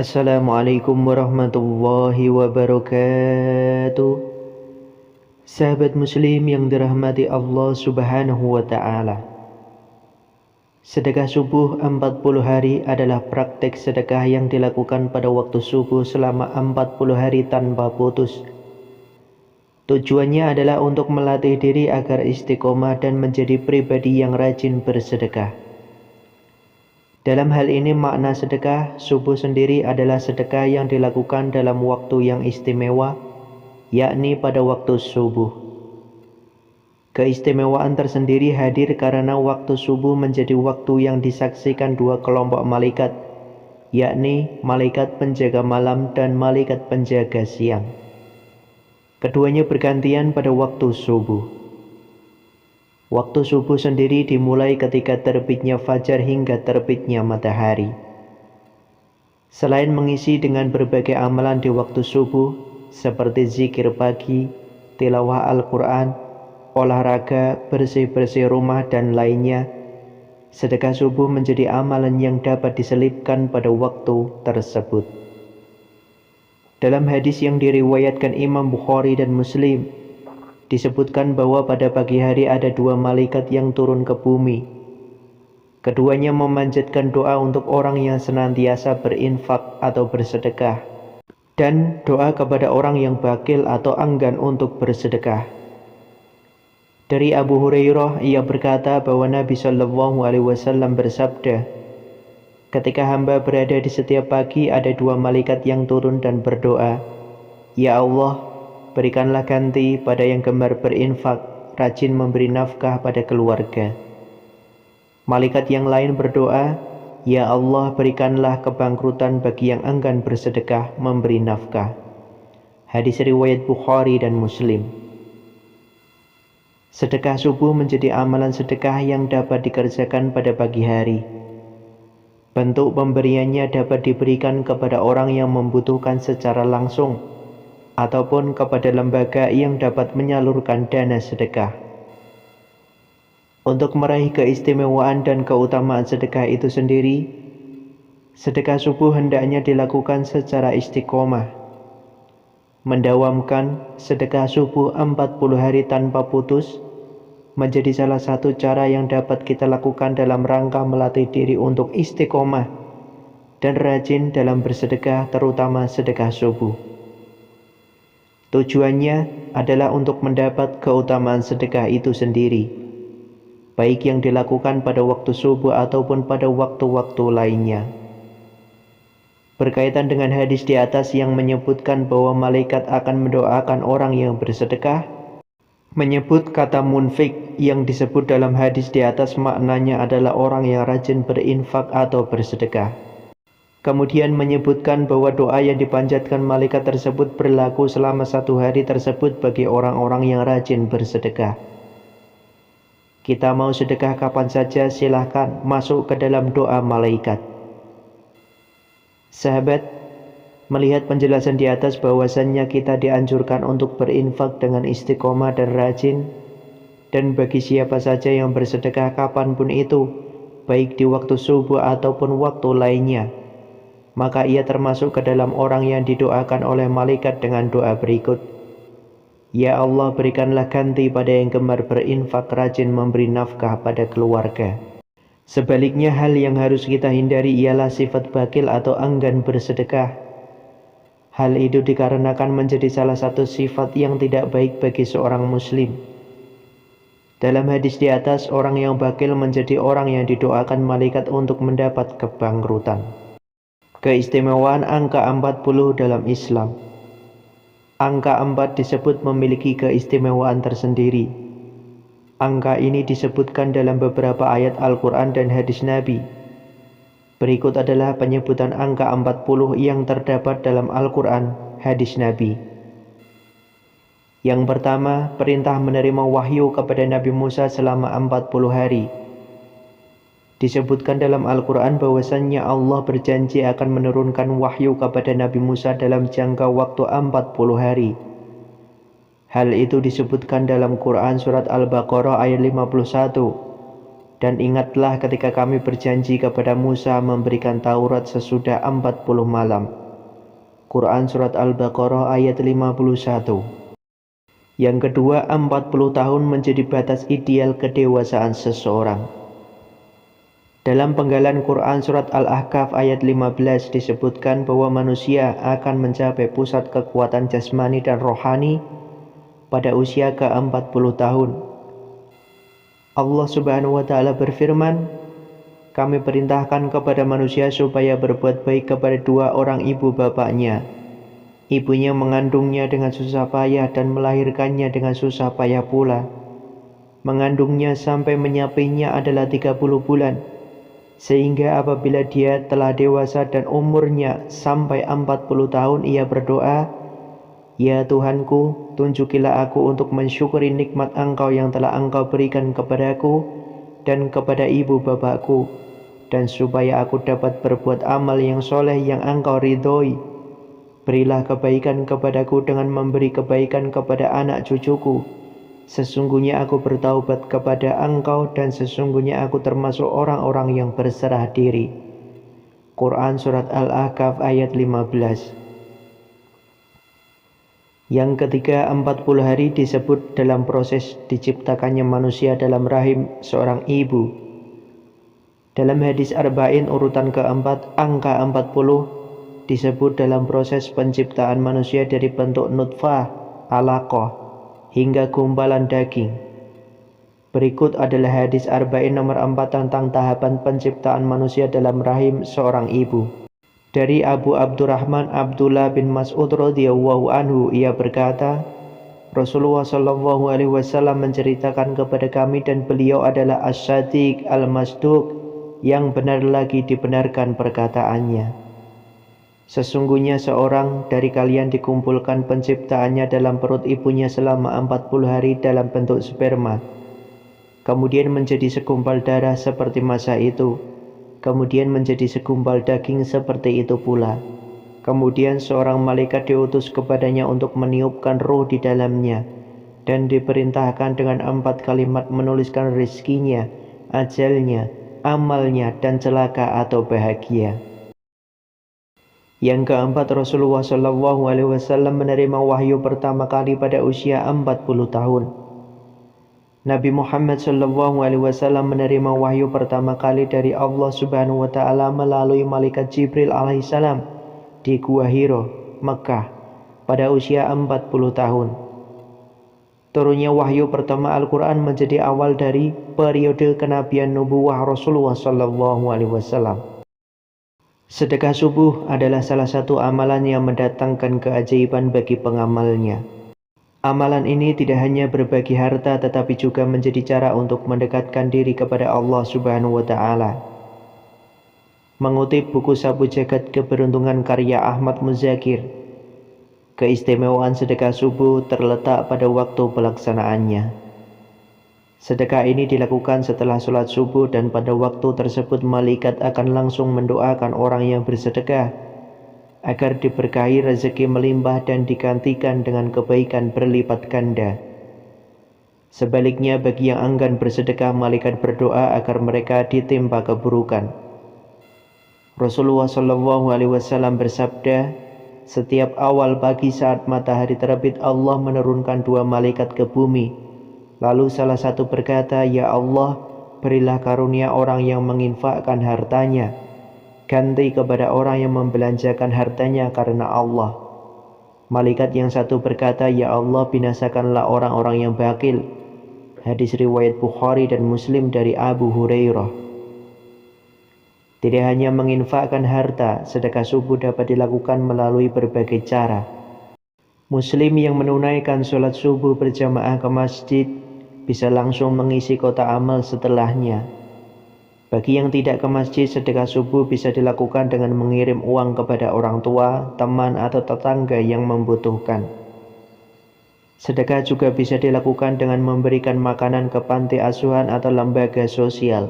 Assalamualaikum warahmatullahi wabarakatuh. Sahabat muslim yang dirahmati Allah subhanahu wa ta'ala. Sedekah subuh 40 hari adalah praktek sedekah yang dilakukan pada waktu subuh selama 40 hari tanpa putus. Tujuannya adalah untuk melatih diri agar istiqomah dan menjadi pribadi yang rajin bersedekah. Dalam hal ini makna sedekah subuh sendiri adalah sedekah yang dilakukan dalam waktu yang istimewa, yakni pada waktu subuh. Keistimewaan tersendiri hadir karena waktu subuh menjadi waktu yang disaksikan dua kelompok malaikat, yakni malaikat penjaga malam dan malaikat penjaga siang. Keduanya bergantian pada waktu subuh. Waktu subuh sendiri dimulai ketika terbitnya fajar hingga terbitnya matahari. Selain mengisi dengan berbagai amalan di waktu subuh, seperti zikir pagi, tilawah Al-Quran, olahraga, bersih-bersih rumah, dan lainnya, sedekah subuh menjadi amalan yang dapat diselipkan pada waktu tersebut. Dalam hadis yang diriwayatkan Imam Bukhari dan Muslim, disebutkan bahwa pada pagi hari ada dua malaikat yang turun ke bumi. Keduanya memanjatkan doa untuk orang yang senantiasa berinfak atau bersedekah, dan doa kepada orang yang bakil atau enggan untuk bersedekah. Dari Abu Hurairah, ia berkata bahwa Nabi Shallallahu Alaihi Wasallam bersabda, ketika hamba berada di setiap pagi ada dua malaikat yang turun dan berdoa, Ya Allah, berikanlah ganti pada yang gemar berinfak, rajin memberi nafkah pada keluarga. Malaikat yang lain berdoa, Ya Allah, berikanlah kebangkrutan bagi yang enggan bersedekah memberi nafkah. Hadis riwayat Bukhari dan Muslim. Sedekah subuh menjadi amalan sedekah yang dapat dikerjakan pada pagi hari. Bentuk pemberiannya dapat diberikan kepada orang yang membutuhkan secara langsung, ataupun kepada lembaga yang dapat menyalurkan dana sedekah. Untuk meraih keistimewaan dan keutamaan sedekah itu sendiri, sedekah subuh hendaknya dilakukan secara istiqomah. Mendawamkan sedekah subuh 40 hari tanpa putus menjadi salah satu cara yang dapat kita lakukan dalam rangka melatih diri untuk istiqomah dan rajin dalam bersedekah, terutama sedekah subuh. Tujuannya adalah untuk mendapat keutamaan sedekah itu sendiri, baik yang dilakukan pada waktu subuh ataupun pada waktu-waktu lainnya. Berkaitan dengan hadis di atas yang menyebutkan bahwa malaikat akan mendoakan orang yang bersedekah, menyebut kata munfik yang disebut dalam hadis di atas maknanya adalah orang yang rajin berinfak atau bersedekah. Kemudian menyebutkan bahwa doa yang dipanjatkan malaikat tersebut berlaku selama satu hari tersebut bagi orang-orang yang rajin bersedekah. Kita mau sedekah kapan saja, silahkan masuk ke dalam doa malaikat. Sahabat, melihat penjelasan di atas bahwasannya kita dianjurkan untuk berinfak dengan istiqomah dan rajin, dan bagi siapa saja yang bersedekah kapanpun itu, baik di waktu subuh ataupun waktu lainnya, maka ia termasuk ke dalam orang yang didoakan oleh malaikat dengan doa berikut. Ya Allah, berikanlah ganti pada yang gemar berinfak, rajin memberi nafkah pada keluarga. Sebaliknya, hal yang harus kita hindari ialah sifat bakil atau enggan bersedekah. Hal itu dikarenakan menjadi salah satu sifat yang tidak baik bagi seorang muslim. Dalam hadis di atas, orang yang bakil menjadi orang yang didoakan malaikat untuk mendapat kebangkrutan. Keistimewaan angka 40 dalam Islam. Angka 4 disebut memiliki keistimewaan tersendiri. Angka ini disebutkan dalam beberapa ayat Al-Quran dan hadis Nabi. Berikut adalah penyebutan angka 40 yang terdapat dalam Al-Quran, hadis Nabi. Yang pertama, perintah menerima wahyu kepada Nabi Musa selama 40 hari. Disebutkan dalam Al-Quran bahwasannya Allah berjanji akan menurunkan wahyu kepada Nabi Musa dalam jangka waktu 40 hari. Hal itu disebutkan dalam Quran surat Al-Baqarah ayat 51. Dan ingatlah ketika kami berjanji kepada Musa memberikan Taurat sesudah 40 malam. Quran Surat Al-Baqarah ayat 51. Yang kedua, 40 tahun menjadi batas ideal kedewasaan seseorang. Dalam penggalan Quran Surat Al-Ahqaf ayat 15 disebutkan bahwa manusia akan mencapai pusat kekuatan jasmani dan rohani pada usia ke-40 tahun. Allah Subhanahu wa Ta'ala berfirman, "Kami perintahkan kepada manusia supaya berbuat baik kepada dua orang ibu bapaknya. Ibunya mengandungnya dengan susah payah dan melahirkannya dengan susah payah pula. Mengandungnya sampai menyapinya adalah 30 bulan. Sehingga apabila dia telah dewasa dan umurnya sampai 40 tahun ia berdoa, 'Ya Tuhanku, tunjukilah aku untuk mensyukuri nikmat Engkau yang telah Engkau berikan kepadaku dan kepada ibu bapakku, dan supaya aku dapat berbuat amal yang soleh yang Engkau ridhoi. Berilah kebaikan kepadaku dengan memberi kebaikan kepada anak cucuku. Sesungguhnya aku bertaubat kepada Engkau dan sesungguhnya aku termasuk orang-orang yang berserah diri." Quran Surat Al-Ahqaf ayat 15. Yang ketiga, 40 hari disebut dalam proses diciptakannya manusia dalam rahim seorang ibu. Dalam hadis Arba'in urutan keempat, angka 40 disebut dalam proses penciptaan manusia dari bentuk nutfah, alaqah, hingga gumpalan daging. Berikut adalah hadis Arba'in nomor 4 tentang tahapan penciptaan manusia dalam rahim seorang ibu. Dari Abu Abdurrahman Abdullah bin Mas'ud radhiyallahu anhu, ia berkata, Rasulullah shallallahu alaihi wasallam menceritakan kepada kami dan beliau adalah as-sadiq al-masduq, yang benar lagi dibenarkan perkataannya. Sesungguhnya seorang dari kalian dikumpulkan penciptaannya dalam perut ibunya selama 40 hari dalam bentuk sperma. Kemudian menjadi segumpal darah seperti masa itu. Kemudian menjadi segumpal daging seperti itu pula. Kemudian seorang malaikat diutus kepadanya untuk meniupkan ruh di dalamnya. Dan diperintahkan dengan 4 kalimat menuliskan rizkinya, ajalnya, amalnya, dan celaka atau bahagia. Yang keempat, Rasulullah Shallallahu Alaihi Wasallam menerima wahyu pertama kali pada usia 40 tahun. Nabi Muhammad Shallallahu Alaihi Wasallam menerima wahyu pertama kali dari Allah Subhanahu Wa Taala melalui malaikat Jibril alaihissalam di Gua Hiro, Mekah, pada usia 40 tahun. Turunnya wahyu pertama Al-Quran menjadi awal dari periode kenabian nubuwah Rasulullah Shallallahu Alaihi Wasallam. Sedekah subuh adalah salah satu amalan yang mendatangkan keajaiban bagi pengamalnya. Amalan ini tidak hanya berbagi harta tetapi juga menjadi cara untuk mendekatkan diri kepada Allah Subhanahu wa Ta'ala. Mengutip buku Sapu Jagat Keberuntungan karya Ahmad Muzakir, keistimewaan sedekah subuh terletak pada waktu pelaksanaannya. Sedekah ini dilakukan setelah sholat subuh dan pada waktu tersebut malaikat akan langsung mendoakan orang yang bersedekah agar diberkahi rezeki melimpah dan digantikan dengan kebaikan berlipat ganda. Sebaliknya bagi yang enggan bersedekah, malaikat berdoa agar mereka ditimpa keburukan. Rasulullah Shallallahu Alaihi Wasallam bersabda, setiap awal pagi saat matahari terbit Allah menurunkan 2 malaikat ke bumi. Lalu salah satu berkata, "Ya Allah, berilah karunia orang yang menginfakkan hartanya. Ganti kepada orang yang membelanjakan hartanya karena Allah." Malaikat yang satu berkata, "Ya Allah, binasakanlah orang-orang yang bakil." Hadis riwayat Bukhari dan Muslim dari Abu Hurairah. Tidak hanya menginfakkan harta, sedekah subuh dapat dilakukan melalui berbagai cara. Muslim yang menunaikan sholat subuh berjamaah ke masjid bisa langsung mengisi kotak amal setelahnya. Bagi yang tidak ke masjid, sedekah subuh bisa dilakukan dengan mengirim uang kepada orang tua, teman, atau tetangga yang membutuhkan. Sedekah juga bisa dilakukan dengan memberikan makanan ke panti asuhan atau lembaga sosial.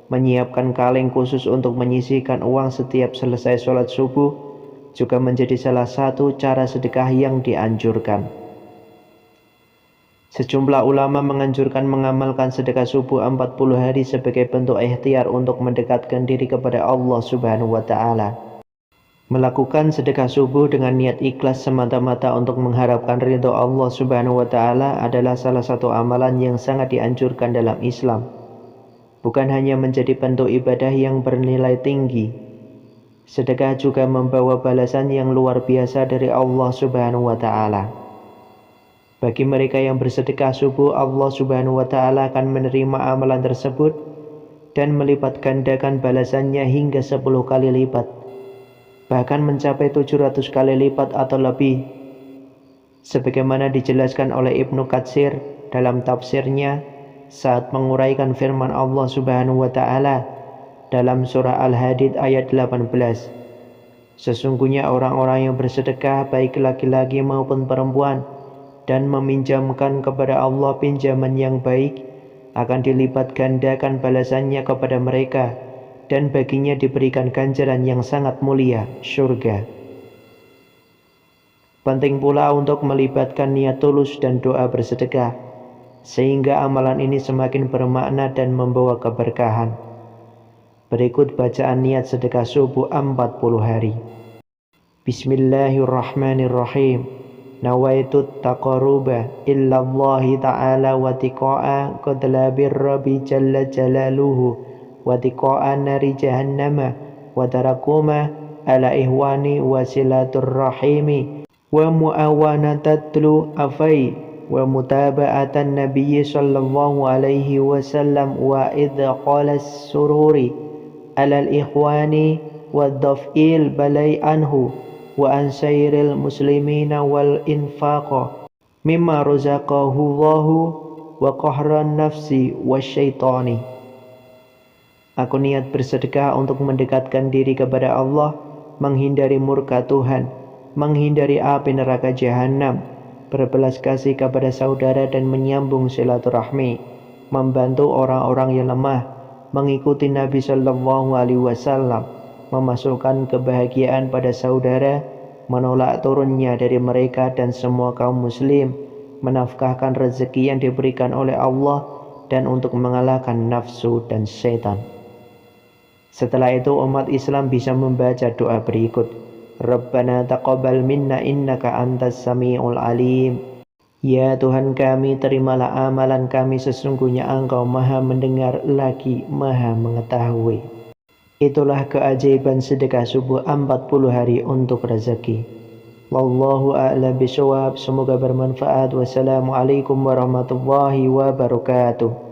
Menyiapkan kaleng khusus untuk menyisihkan uang setiap selesai sholat subuh juga menjadi salah satu cara sedekah yang dianjurkan. Sejumlah ulama menganjurkan mengamalkan sedekah subuh 40 hari sebagai bentuk ikhtiar untuk mendekatkan diri kepada Allah Subhanahu wa taala. Melakukan sedekah subuh dengan niat ikhlas semata-mata untuk mengharapkan ridho Allah Subhanahu wa taala adalah salah satu amalan yang sangat dianjurkan dalam Islam. Bukan hanya menjadi bentuk ibadah yang bernilai tinggi, sedekah juga membawa balasan yang luar biasa dari Allah Subhanahu wa taala. Bagi mereka yang bersedekah subuh, Allah Subhanahu wa taala akan menerima amalan tersebut dan melipat gandakan balasannya hingga 10 kali lipat, bahkan mencapai 700 kali lipat atau lebih. Sebagaimana dijelaskan oleh Ibnu Katsir dalam tafsirnya saat menguraikan firman Allah Subhanahu wa taala dalam surah Al-Hadid ayat 18. Sesungguhnya orang-orang yang bersedekah baik laki-laki maupun perempuan dan meminjamkan kepada Allah pinjaman yang baik, akan dilipat gandakan balasannya kepada mereka, dan baginya diberikan ganjaran yang sangat mulia, surga. Penting pula untuk melibatkan niat tulus dan doa bersedekah, sehingga amalan ini semakin bermakna dan membawa keberkahan. Berikut bacaan niat sedekah subuh 40 hari. Bismillahirrahmanirrahim. Nawaitu taqarruba illallahi ta'ala wa tiqa'a qadla birrabi jalla jalaluhu wa tiqa'a nari jahannama wa tarakuma ala ihwani wa silatur rahimi wa mu'awanatatlu afai wa mutaba'atan nabiyyi sallallahu alaihi wasallam wa idqalas sururi alal ikhwani wa daf'il balai anhu wa ansairil muslimina wal infaqa mimma razaqahu Allahu wa qahran nafsi wasyaitani. Aku niat bersedekah untuk mendekatkan diri kepada Allah, menghindari murka Tuhan, menghindari api neraka jahanam, berbelas kasih kepada saudara dan menyambung silaturahmi, membantu orang-orang yang lemah, mengikuti Nabi Sallallahu Alaihi Wasallam, memasukkan kebahagiaan pada saudara, menolak turunnya dari mereka dan semua kaum muslim, menafkahkan rezeki yang diberikan oleh Allah, dan untuk mengalahkan nafsu dan setan. Setelah itu umat Islam bisa membaca doa berikut. Rabbana taqabbal minna innaka antas sami'ul alim. Ya Tuhan kami, terimalah amalan kami, sesungguhnya Engkau maha mendengar lagi maha mengetahui. Itulah keajaiban sedekah subuh 40 hari untuk rezeki. Wallahu a'lam bishawab. Semoga bermanfaat. Wassalamualaikum warahmatullahi wabarakatuh.